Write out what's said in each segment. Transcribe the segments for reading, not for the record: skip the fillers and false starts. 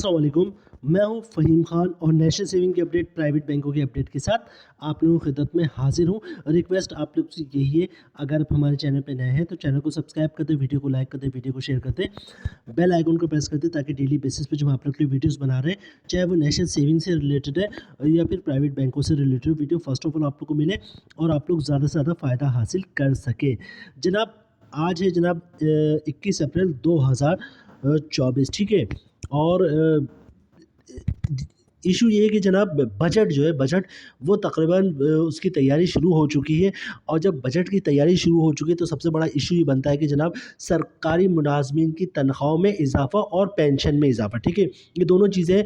अस्सलाम वालेकुम। मैं हूं फ़हीम खान और नेशनल सेविंग की अपडेट, प्राइवेट बैंकों की अपडेट के साथ आप लोगों की खिदमत में हाजिर हूं। रिक्वेस्ट आप लोग से यही है, अगर आप हमारे चैनल पे नए हैं तो चैनल को सब्सक्राइब कर दें, वीडियो को लाइक कर दें, वीडियो को शेयर कर दें, बेल आइकन को प्रेस कर दें ताकि डेली बेसिस पे जो हम आप लोग के लिए वीडियोस बना रहे हैं, चाहे वो नेशनल सेविंग से रिलेटेड है या फिर प्राइवेट बैंकों से related video, first of all आप लोग को मिले और आप लोग ज़्यादा से ज़्यादा फ़ायदा हासिल कर सके। जनाब आज है जनाब 21 अप्रैल 2024, ठीक है। और इशू ये है कि जनाब बजट जो है, बजट वो तकरीबन उसकी तैयारी शुरू हो चुकी है। और जब बजट की तैयारी शुरू हो चुकी है तो सबसे बड़ा इशू ये बनता है कि जनाब सरकारी मुलाजमीन की तनख्वाहों में इजाफ़ा और पेंशन में इजाफ़ा, ठीक है। ये दोनों चीज़ें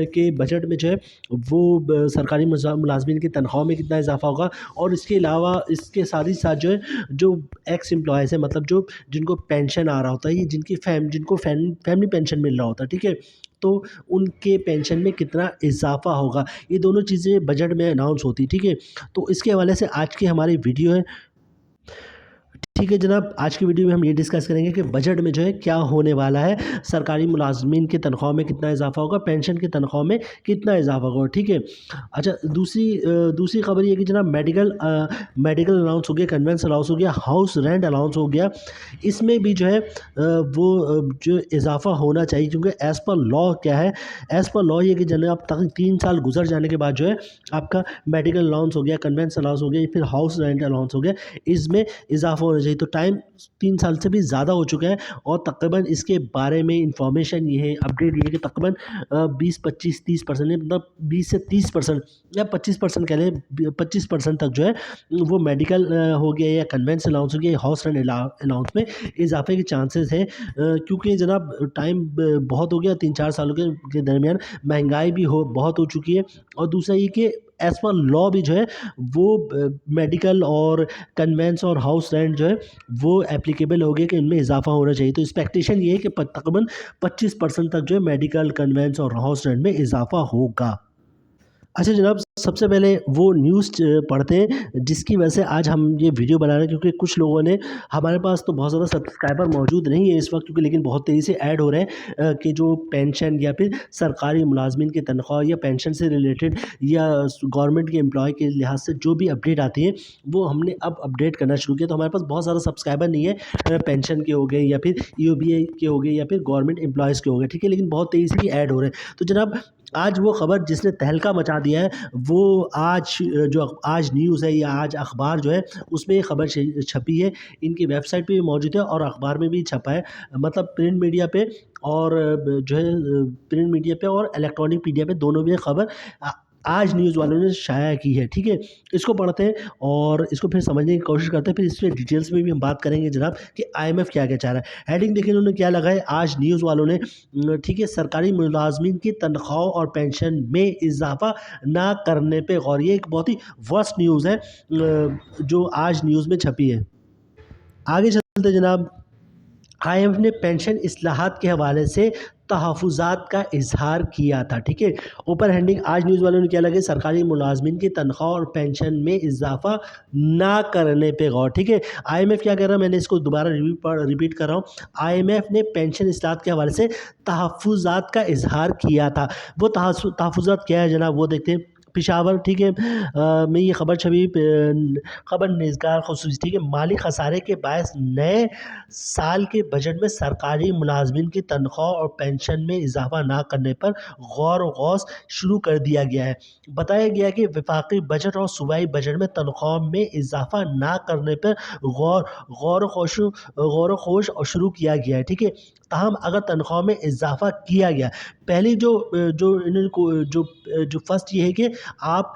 के बजट में जो है वो सरकारी मुलाजमीन की तनख्वाह में कितना इजाफ़ा होगा, और इसके अलावा इसके साथ ही साथ जो है जो एक्स एम्प्लॉयज़ है, मतलब जो जिनको पेंशन आ रहा होता है, ये जिनको फैमिली पेंशन मिल रहा होता है, ठीक है, तो उनके पेंशन में कितना इजाफ़ा होगा, ये दोनों चीज़ें बजट में अनाउंस होती, ठीक है। तो इसके हवाले से आज की हमारी वीडियो है, ठीक है जनाब। आज की वीडियो में हम ये डिस्कस करेंगे कि बजट में जो है क्या होने वाला है, सरकारी मुलाजमीन की तनख्वाह में कितना इजाफा होगा, पेंशन की तनख्वाह में कितना इजाफा होगा, ठीक है। अच्छा, दूसरी खबर ये कि जनाब मेडिकल अलाउंस हो गया, कन्वेंस अलाउंस हो गया, हाउस रेंट अलाउंस हो गया, इसमें भी जो है जो इजाफा होना चाहिए, क्योंकि एज़ पर लॉ क्या है, एज़ पर लॉ ये कि जनाब तक 3 साल गुजर जाने के बाद जो है आपका मेडिकल अलाउंस हो गया, कन्वेंस अलाउंस हो गया, फिर हाउस रेंट अलाउंस हो गया, इसमें इजाफा होना चाहिए। तो टाइम 3 साल से भी ज़्यादा हो चुका है और तकरीबन इसके बारे में इंफॉर्मेशन ये है, अपडेट ये है कि तकरीबन 20-25-30% मतलब 20 से 30% या 25% कह लें, 25% तक जो है वो मेडिकल हो गया या कन्वेंस अलाउंस हो गया, हाउस रेंट अलाउंस में इजाफे के चांसेस हैं, क्योंकि जनाब टाइम बहुत हो गया, 3-4 सालों के दरमियान महंगाई भी बहुत हो चुकी है। और दूसरा ये कि एज़ पर लॉ भी जो है वो मेडिकल और कन्वेंस और हाउस रेंट जो है वो एप्लीकेबल हो गया कि इनमें इजाफा होना चाहिए। तो एक्सपेक्टेशन ये है कि तकरीबन 25% तक जो है मेडिकल, कन्वेंस और हाउस रेंट में इजाफा होगा। अच्छा जनाब, सबसे पहले वो न्यूज़ पढ़ते हैं जिसकी वजह से आज हम ये वीडियो बना रहे हैं, क्योंकि कुछ लोगों ने, हमारे पास तो बहुत ज़्यादा सब्सक्राइबर मौजूद नहीं है इस वक्त, क्योंकि लेकिन बहुत तेज़ी से ऐड हो रहे हैं कि जो पेंशन या फिर सरकारी मुलाजमीन की तनख्वाह या पेंशन से रिलेटेड या गवर्नमेंट के एम्प्लॉय के लिहाज से जो भी अपडेट आती है वो हमने अब अपडेट करना शुरू किया। तो हमारे पास बहुत ज़्यादा सब्सक्राइबर नहीं है, पेंशन के हो गए या फिर EOBI के हो गए या फिर गवर्नमेंट एम्प्लॉयज़ के हो गए, ठीक है, लेकिन बहुत तेज़ी से ऐड हो रहे हैं। तो जनाब आज वो खबर जिसने तहलका मचा दिया है, वो आज न्यूज़ है या आज अखबार जो है उसमें ये खबर छपी है, इनकी वेबसाइट पे भी मौजूद है और अखबार में भी छपा है, मतलब प्रिंट मीडिया पे और जो है प्रिंट मीडिया पे और इलेक्ट्रॉनिक मीडिया पे दोनों में खबर आज न्यूज़ वालों ने शाया की है, ठीक है। इसको पढ़ते हैं और इसको फिर समझने की कोशिश करते हैं, फिर इसमें डिटेल्स में भी हम बात करेंगे जनाब कि IMF क्या क्या चाह रहा है। हेडिंग देखिए इन्होंने क्या लगाया आज न्यूज़ वालों ने, ठीक है, सरकारी मुलाजमीन की तनख्वाह और पेंशन में इजाफा ना करने पे गौर। ये एक बहुत ही वर्स्ट न्यूज़ है जो आज न्यूज़ में छपी है। आगे चलते जनाब, IMF ने पेंशन इस्लाहात के हवाले से तहफ़्फ़ुज़ात का इज़हार किया था, ठीक है। ऊपर हेडिंग आज न्यूज़ वालों ने क्या लगे, सरकारी मुलाजमीन की तनख्वाह और पेंशन में इजाफा ना करने पे गौर, ठीक है। IMF क्या कह रहा है, मैंने इसको दोबारा रिपीट कर रहा हूँ। IMF ने पेंशन इस्लाहात के हवाले से तहफ़्फ़ुज़ात का इज़हार किया था। वो तहफ़्फ़ुज़ात क्या है जनाब, वो देखते हैं। पेशावर, ठीक है, में ये खबर छवि, खबर निज़गार ख़ुसूसी, ठीक है। माली खसारे के बायस नए साल के बजट में सरकारी मुलाजमीन की तनख्वाह और पेंशन में इजाफा ना करने पर गौर व गौस शुरू कर दिया गया है। बताया गया कि वफाकी बजट और सूबाई बजट में तनख्वाह में इजाफा ना करने पर गौर व खोश शुरू किया गया है, ठीक है। ताहम अगर तनख्वाह में इजाफा किया गया, पहली जो फर्स्ट ये है कि आप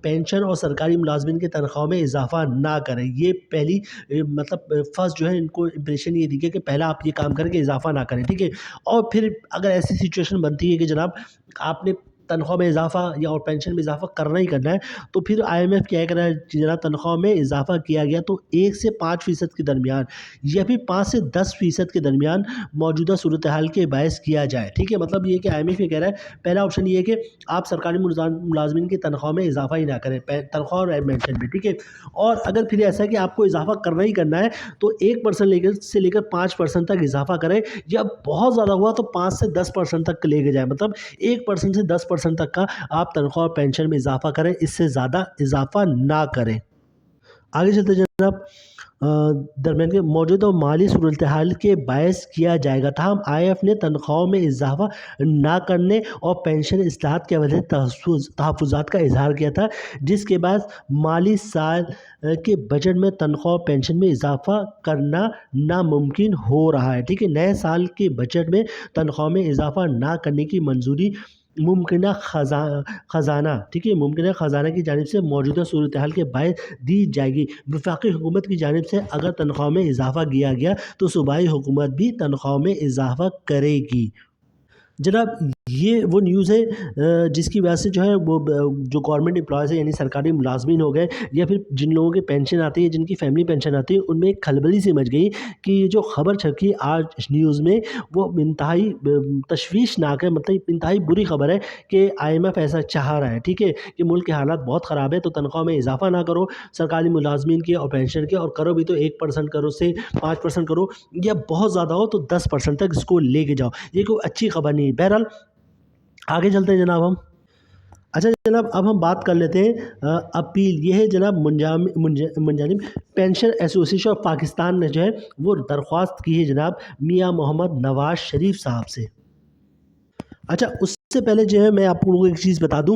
पेंशन और सरकारी मुलाजमीन की तनख्वाह में इजाफा ना करें, ये पहली मतलब फर्स्ट जो है इनको इंप्रेशन ये दिखे कि पहला आप ये काम करें कि इजाफा ना करें, ठीक है। और फिर अगर ऐसी सिचुएशन बनती है कि जनाब आपने तनख्वाह में इजाफा या और पेंशन में इजाफा करना ही करना है, तो फिर IMF क्या कह रहा है कि जनाब तनख्वाह में इजाफा किया गया तो 1 से 5% के दरमियान या फिर 5 से 10% के दरमियान मौजूदा सूरत हाल के बायस किया जाए। ठीक है, मतलब ये कि IMF ये कह रहा है, पहला ऑप्शन ये है कि आप सरकारी मुलाजमीन की तनख्वाह में इजाफा ही ना करें, तनख्वाह और पेंशन में। ठीक है, और अगर फिर ऐसा है कि आपको इजाफा करना ही करना है तो 1% से लेकर 5% तक इजाफा करें, या बहुत ज़्यादा हुआ तो 5 से 10% तक लेके जाए, मतलब 1% से 10% तक का आप तनख्वाह और पेंशन में इजाफा करें, इससे ज़्यादा इजाफा ना करें। आगे चलते जनाब, दरमियान के मौजूदा माली सूरत हाल के बायस किया जाएगा। ताहम IMF ने तनख्वाहों में इजाफा ना करने और पेंशन इस्लाहात के वजह तहफ़्फ़ुज़ात का इजहार किया था, जिसके बाद माली साल के बजट में तनख्वाह और पेंशन में इजाफा करना नामुमकिन हो रहा है। ठीक है, नए साल के बजट में तनख्वाह में इजाफा ना करने की मंजूरी मुमकिना ख़जाना, ठीक है, मुमकिना ख़जाना की जानिब से मौजूदा सूरत हाल के बायस दी जाएगी। वफाकी हुकूमत की जानिब से अगर तनख्वाह में इजाफा किया गया तो सूबाई हुकूमत भी तनख्वाह में इजाफा करेगी। जनाब ये वो न्यूज़ है जिसकी वजह से जो है वो जो गवर्नमेंट एम्प्लॉयज़ है यानी सरकारी मुलाजमीन हो गए या फिर जिन लोगों की पेंशन आती है, जिनकी फैमिली पेंशन आती है, उनमें एक खलबली सी मच गई कि ये जो खबर छपी आज न्यूज़ में वो इंतहाई तशवीशनाक है, मतलब इंतहाई बुरी खबर है कि IMF ऐसा चाह रहा है, ठीक है, कि मुल्क के हालात बहुत ख़राब है तो तनख्वाह में इजाफा ना करो सरकारी मुलाजमीन के और पेंशन के, और करो भी तो 1% करो से 5% करो, या बहुत ज़्यादा हो तो 10% तक इसको लेके जाओ। ये कोई अच्छी खबर नहीं है। बहरहाल आगे चलते हैं जनाब हम। अच्छा जनाब, अब हम बात कर लेते हैं अपील। ये है जनाब मुंजानिब पेंशन एसोसिएशन ऑफ पाकिस्तान ने जो है वो दरख्वास्त की है जनाब मियां मोहम्मद नवाज शरीफ साहब से। अच्छा, उससे पहले जो है मैं आप लोगों को एक चीज़ बता दूं,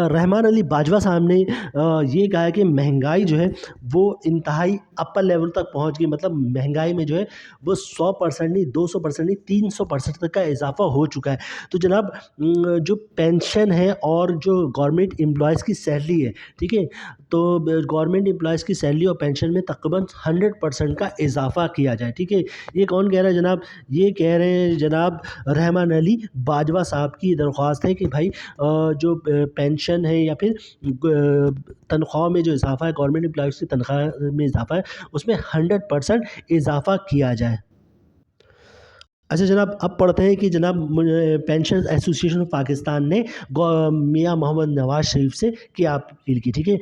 रहमान अली बाजवा साहब ने ये कहा है कि महंगाई जो है वो इंतहाई अपर लेवल तक पहुंच गई, मतलब महंगाई में जो है वो 100% नहीं, 200% नहीं, 300% तक का इजाफा हो चुका है। तो जनाब जो पेंशन है और जो गवर्नमेंट एम्प्लॉयज़ की सैलरी है, ठीक है, तो गवर्नमेंट एम्प्लॉयज़ की सैलरी और पेंशन में तकरीबन 100% का इजाफा किया जाए। ठीक है, ये कौन कह रहा है जनाब? ये कह रहे हैं जनाब रहमान अली बाजवा साहब की दरख्वास्त है कि भाई जो पेंशन है या फिर तनख्वाह में जो इजाफा है, गवर्नमेंट एम्प्लॉयज़ की तनख्वाह में इजाफा है, उसमें 100% इजाफा किया जाए। अच्छा जनाब, अब पढ़ते हैं कि जनाब पेंशन एसोसिएशन ऑफ पाकिस्तान ने मियां मोहम्मद नवाज शरीफ से क्या अपील की। ठीक है,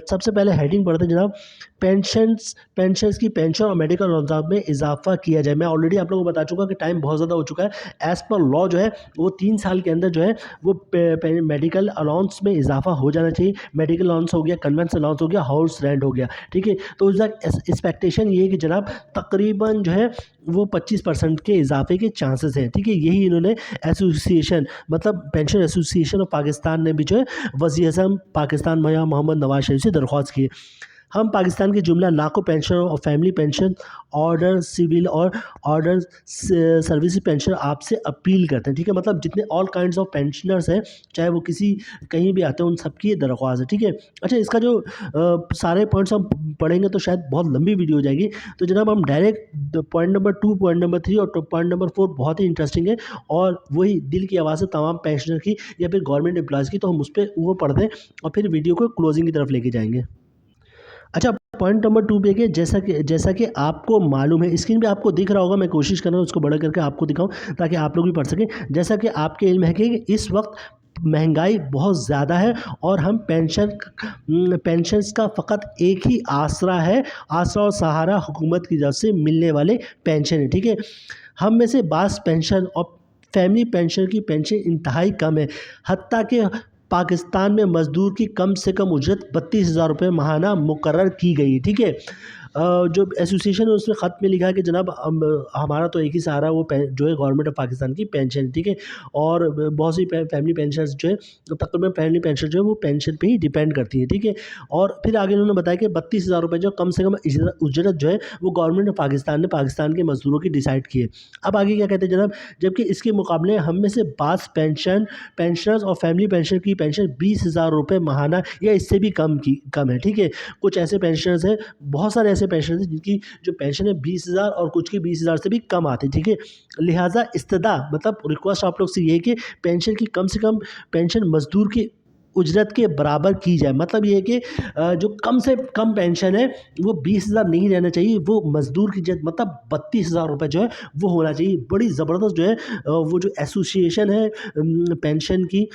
सबसे पहले हेडिंग पढ़ते हैं जनाब, पेंशन्स की पेंशन और मेडिकल अलाउंस में इजाफा किया जाए। मैं ऑलरेडी आप लोगों को बता चुका कि टाइम बहुत ज़्यादा हो चुका है। एज़ पर लॉ जो है वो 3 साल के अंदर जो है वो मेडिकल अलाउंस में इजाफा हो जाना चाहिए। मेडिकल अलाउंस हो गया, कन्वेंस अलाउंस हो गया, हाउस रेंट हो गया। ठीक है, तो उसका एक्सपेक्टेशन ये है कि जनाब तकरीबन जो है वो 25% के इजाफे के चांसेस हैं। ठीक है, यही इन्होंने एसोसिएशन मतलब पेंशन एसोसिएशन ऑफ पाकिस्तान ने भी जो है वज़ीर-ए-आज़म पाकिस्तान मियां मोहम्मद नवाज शरीफ से दरख्वास्त की है। हम पाकिस्तान के जुमला लाखों पेंशन और फैमिली पेंशन ऑर्डर सिविल और ऑर्डर सर्विस पेंशन आपसे अपील करते हैं। ठीक है, मतलब जितने ऑल काइंड्स ऑफ पेंशनर्स हैं, चाहे वो किसी कहीं भी आते हैं, उन सबकी ये दरख्वास्त है। ठीक है, अच्छा इसका जो सारे पॉइंट्स हम पढ़ेंगे तो शायद बहुत लंबी वीडियो हो जाएगी, तो जनाब हम direct point number 2, point number 3 और पॉइंट नंबर 4 बहुत ही इंटरेस्टिंग है, और वही दिल की आवाज़ है तमाम पेंशनर की या फिर गवर्नमेंट एम्प्लॉयज़ की, तो हम उस पर वो पढ़ते हैं और फिर वीडियो को क्लोजिंग की तरफ लेके जाएंगे। अच्छा, पॉइंट नंबर 2 पे कि जैसा कि आपको मालूम है, स्क्रीन पे आपको दिख रहा होगा, मैं कोशिश कर रहा हूँ उसको बड़ा करके आपको दिखाऊं ताकि आप लोग भी पढ़ सकें। जैसा कि आपके इल्म है कि इस वक्त महंगाई बहुत ज़्यादा है और हम पेंशन्स का फ़कत एक ही आसरा है, आसरा और सहारा हुकूमत की तरफ से मिलने वाले पेंशन है। ठीक है, हम में से बास पेंशन और फैमिली पेंशन की पेंशन इंतहाई कम है, हत्ता कि पाकिस्तान में मज़दूर की कम से कम उजरत 32,000 रुपये माहाना मुकर्रर की गई। ठीक है, जो एसोसिएशन है उसने ख़त में लिखा है कि जनाब हमारा तो एक ही सहारा वो जो है गवर्नमेंट ऑफ पाकिस्तान की पेंशन। ठीक है, और बहुत सी फैमिली पेंशनर्स जो है तकरीबन फैमिली पेंशन जो है वो पेंशन पे ही डिपेंड करती है। ठीक है, और फिर आगे उन्होंने बताया कि 32,000 रुपये जो कम से कम उजरत जो है वो गवर्नमेंट ऑफ पाकिस्तान ने पाकिस्तान के मज़दूरों की डिसाइड की है। अब आगे क्या कहते हैं जनाब, जबकि इसके मुकाबले हम में से बास पेंशनर्स और फैमिली पेंशन की पेंशन 20,000 रुपये माहाना या इससे भी कम है। ठीक है, कुछ ऐसे पेंशनर्स हैं, बहुत सारे ऐसे ایسے پینشنر ہیں جن کی جو پینشن ہے 20,000 اور کچھ کی 20,000 سے بھی کم آتی ہے، ٹھیک ہے. لہٰذا استدا مطلب ریکویسٹ آپ لوگ سے یہ ہے کہ پینشن کی کم سے کم پینشن مزدور کی اجرت کے برابر کی جائے. مطلب یہ ہے کہ جو کم سے کم پینشن ہے وہ 20,000 نہیں رہنا چاہیے، وہ مزدور کی جد مطلب 32,000 روپے جو ہے وہ ہونا چاہیے. بڑی زبردست جو ہے وہ جو ایسوسیشن ہے پینشن کی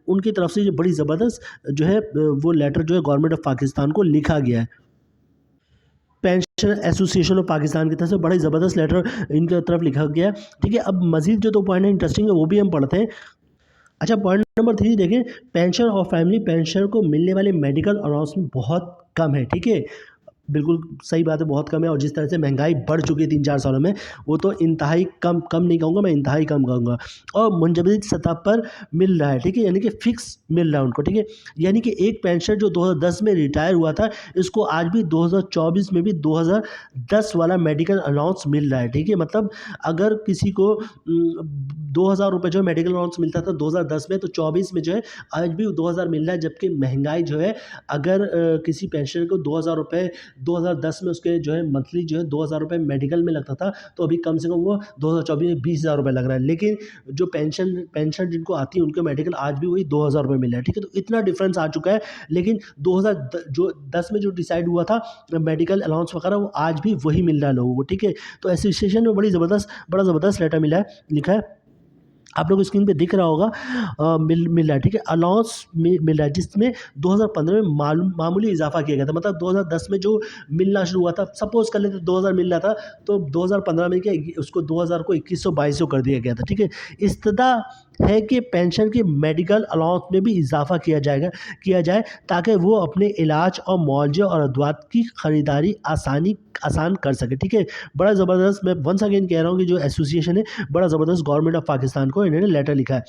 ان کی طرف سے جو بڑی زبردست جو ہے وہ لیٹر جو ہے گورنمنٹ آف پاکستان کو لکھا گیا ہے. پینشن ایسوسیشن آف پاکستان کی طرف سے بڑا زبردست لیٹر ان کی طرف لکھا گیا ہے. ٹھیک ہے، اب مزید جو 2 پوائنٹ انٹرسٹنگ ہے وہ بھی ہم پڑھتے ہیں. اچھا، پوائنٹ نمبر 3 دیکھیں، پینشن اور فیملی پینشن کو ملنے والے میڈیکل الاؤنس میں بہت کم ہے. ٹھیک ہے، بالکل صحیح بات ہے، بہت کم ہے. اور جس طرح سے مہنگائی بڑھ چکی ہے 3-4 سالوں میں، وہ تو انتہائی کم نہیں کہوں گا میں، انتہائی کم کہوں گا. اور منجمد سطح پر مل رہا ہے. ٹھیک ہے، یعنی کہ فکس مل رہا ہے ان کو. ٹھیک ہے، یعنی کہ ایک پینشن جو 2010 میں ریٹائر ہوا تھا اس کو آج بھی 2024 میں بھی 2010 والا میڈیکل الاؤنس مل رہا ہے. ٹھیک ہے، مطلب اگر کسی کو 2,000 روپے جو ہے میڈیکل الاؤنس ملتا تھا 2010 میں، تو 24 میں جو ہے آج بھی 2,000 مل رہا ہے. جبکہ مہنگائی جو ہے اگر کسی پینشنر کو 2,000 روپے 2010 میں اس کے جو ہے منتھلی جو ہے 2,000 روپے میڈیکل میں لگتا تھا، تو ابھی کم سے کم وہ 2024 میں 20,000 روپے لگ رہا ہے. لیکن جو پینشن جن کو آتی ہے ان کے میڈیکل آج بھی وہی 2,000 روپے مل رہا ہے. ٹھیک ہے، تو اتنا ڈفرینس آ چکا ہے. لیکن 2010 میں جو ڈیسائیڈ ہوا تھا میڈیکل الاؤنس وغیرہ، وہ آج بھی وہی مل رہا ہے لوگوں کو. ٹھیک ہے، تو ایسوسیشن میں بڑا زبردست لیٹر ملا ہے، لکھا ہے، آپ لوگ اسکرین پہ دکھ رہا ہوگا، مل رہا ہے. ٹھیک ہے، الاؤنس مل رہا ہے جس میں 2015 میں معمولی اضافہ کیا گیا تھا. مطلب 2010 میں جو ملنا شروع ہوا تھا، سپوز کر لیتے 2,000 مل رہا تھا، تو 2015 میں کیا اس کو 2,000 کو 2,100-2,200 کر دیا گیا تھا. ٹھیک ہے، استدا ہے کہ پینشن کے میڈیکل الاؤنس میں بھی اضافہ کیا جائے تاکہ وہ اپنے علاج اور معالجے اور ادویات کی خریداری آسان کر سکے. ٹھیک ہے، بڑا زبردست، میں ونس اگین کہہ رہا ہوں کہ جو ایسوسیشن ہے بڑا زبردست گورنمنٹ آف پاکستان کو انہوں نے لیٹر لکھا ہے.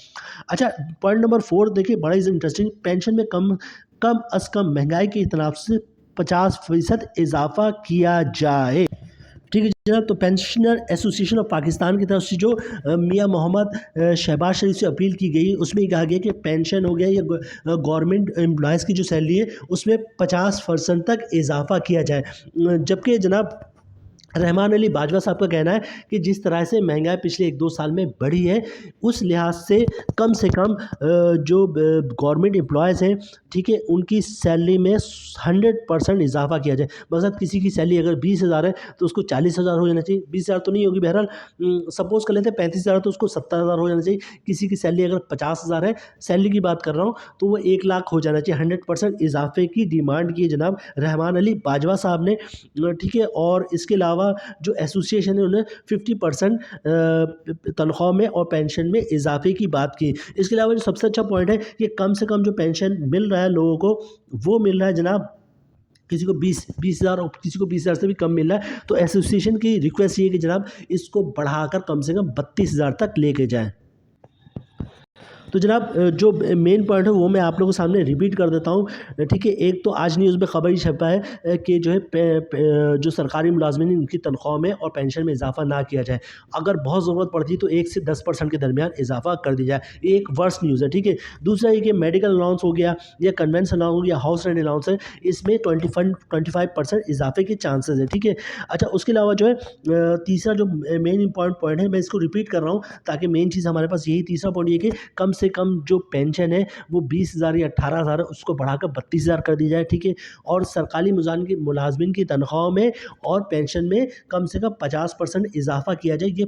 اچھا، پوائنٹ نمبر 4 دیکھیں، بڑا ہی انٹرسٹنگ، پینشن میں کم از کم مہنگائی کے اعتراف سے 50% اضافہ کیا جائے. ٹھیک ہے جناب، تو پینشنر ایسوسیشن آف پاکستان کی طرف سے جو میاں محمد شہباز شریف سے اپیل کی گئی، اس میں یہ کہا گیا کہ پینشن ہو گیا یا گورنمنٹ امپلائز کی جو سیلری ہے اس میں 50% تک اضافہ کیا جائے. جبکہ جناب رحمان علی باجوہ صاحب کا کہنا ہے کہ جس طرح سے مہنگائی پچھلے 1-2 سال میں بڑھی ہے، اس لحاظ سے کم جو گورنمنٹ امپلائز ہیں، ٹھیک ہے، ان کی سیلری میں 100% اضافہ کیا جائے. مثلا کسی کی سیلری اگر 20,000 ہے تو اس کو 40,000 ہو جانا چاہیے. 20,000 تو نہیں ہوگی، بہرحال سپوز کر لیتے ہیں 35,000 تو اس کو 70,000 ہو جانا چاہیے. کسی کی سیلری اگر 50,000 ہے، سیلری کی بات کر رہا ہوں، تو وہ 1,00,000 ہو جانا چاہیے. 100% اضافے کی ڈیمانڈ کی جناب رحمان علی باجوہ صاحب نے. ٹھیک ہے، اور اس کے علاوہ جو ایسوسیشن ہے انہوں نے 50% تنخواہ میں اور پینشن میں اضافے کی بات کی. اس کے علاوہ جو سب سے اچھا پوائنٹ ہے کہ کم سے کم جو پینشن مل رہا ہے لوگوں کو، وہ مل رہا ہے جناب کسی کو 20,000 اور کسی کو 20,000 سے بھی کم مل رہا ہے. تو ایسوسیشن کی ریکویسٹ یہ ہے کہ جناب اس کو بڑھا کر کم سے کم 32,000 تک لے کے جائیں. تو جناب جو مین پوائنٹ ہے وہ میں آپ لوگوں کے سامنے ریپیٹ کر دیتا ہوں. ٹھیک ہے، ایک تو آج نیوز میں خبر ہی چھپا ہے کہ جو ہے جو سرکاری ملازمین ان کی تنخواہ میں اور پینشن میں اضافہ نہ کیا جائے. اگر بہت ضرورت پڑتی ہے تو 1 سے 10% کے درمیان اضافہ کر دیا جائے. یہ ایک ورس نیوز ہے. ٹھیک ہے، دوسرا یہ کہ میڈیکل الاؤنس ہو گیا یا کنوینس الاؤنس ہو گیا، ہاؤس رینٹ الاؤنس ہے، اس میں 25% اضافے کے چانسز ہیں. ٹھیک ہے، اچھا، اس کے علاوہ جو ہے تیسرا جو مین امپورٹنٹ پوائنٹ ہے، میں اس کو ریپیٹ کر رہا ہوں تاکہ مین چیز ہمارے پاس یہی تیسرا پوائنٹ یہ کہ کم سے کم جو پینشن ہے وہ 20,000 یا 18,000 ہے، اس کو بڑھا کر 32,000 کر دی جائے. ٹھیک ہے، اور سرکاری ملازمین کی تنخواہوں میں اور پینشن میں کم سے کم 50% اضافہ کیا جائے. یہ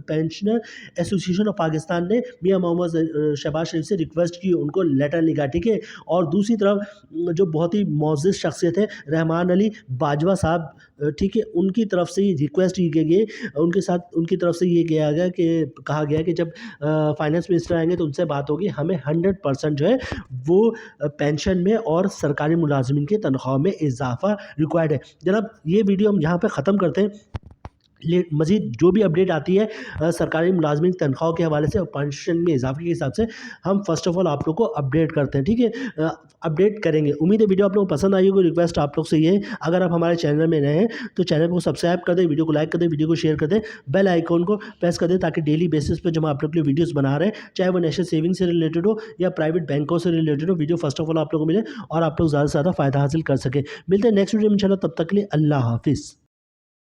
پینشنر ایسوسیشن آف پاکستان نے میاں محمد شہباز شریف سے ریکویسٹ کی، ان کو لیٹر لکھا. ٹھیک ہے، اور دوسری طرف جو بہت ہی معزز شخصیت ہے رحمان علی باجوہ صاحب، ٹھیک ہے، ان کی طرف سے یہ ریکویسٹ کی گئی، ان کی طرف سے یہ کہا گیا کہ جب فائنانس منسٹر آئیں گے تو ان سے بات ہوگی، ہمیں 100% جو ہے وہ پینشن میں اور سرکاری ملازمین کی تنخواہ میں اضافہ ریکوائرڈ ہے. جناب یہ ویڈیو ہم یہاں پہ ختم کرتے ہیں. مزید جو بھی اپڈیٹ آتی ہے سرکاری ملازمین کی تنخواہوں کے حوالے سے اور پینشن میں اضافے کے حساب سے ہم فرسٹ آف آل آپ لوگ کو اپڈیٹ کرتے ہیں، ٹھیک ہے، اپڈیٹ کریں گے۔ امید ہے ویڈیو آپ لوگوں کو پسند آئی ہوگی۔ ریکویسٹ آپ لوگ سے یہ ہے اگر آپ ہمارے چینل میں نئے ہیں تو چینل کو سبسکرائب کر دیں، ویڈیو کو لائک کر دیں، ویڈیو کو شیئر کر دیں، بیل آئیکن کو پریس کر دیں تاکہ ڈیلی بیسس پہ جب ہم آپ لوگ کے لیے ویڈیوز بنا رہے ہیں چاہے وہ نیشنل سیونگ سے ریلیٹڈ ہو یا پرائیویٹ بینکوں سے related who, video first of all آپ لوگوں کو ملے اور آپ لوگ زیادہ سے زیادہ فائدہ حاصل کر سکیں۔ ملتے ہیں نیکسٹ ویڈیو میں انشاءاللہ، تب تک کے لیے اللہ حافظ۔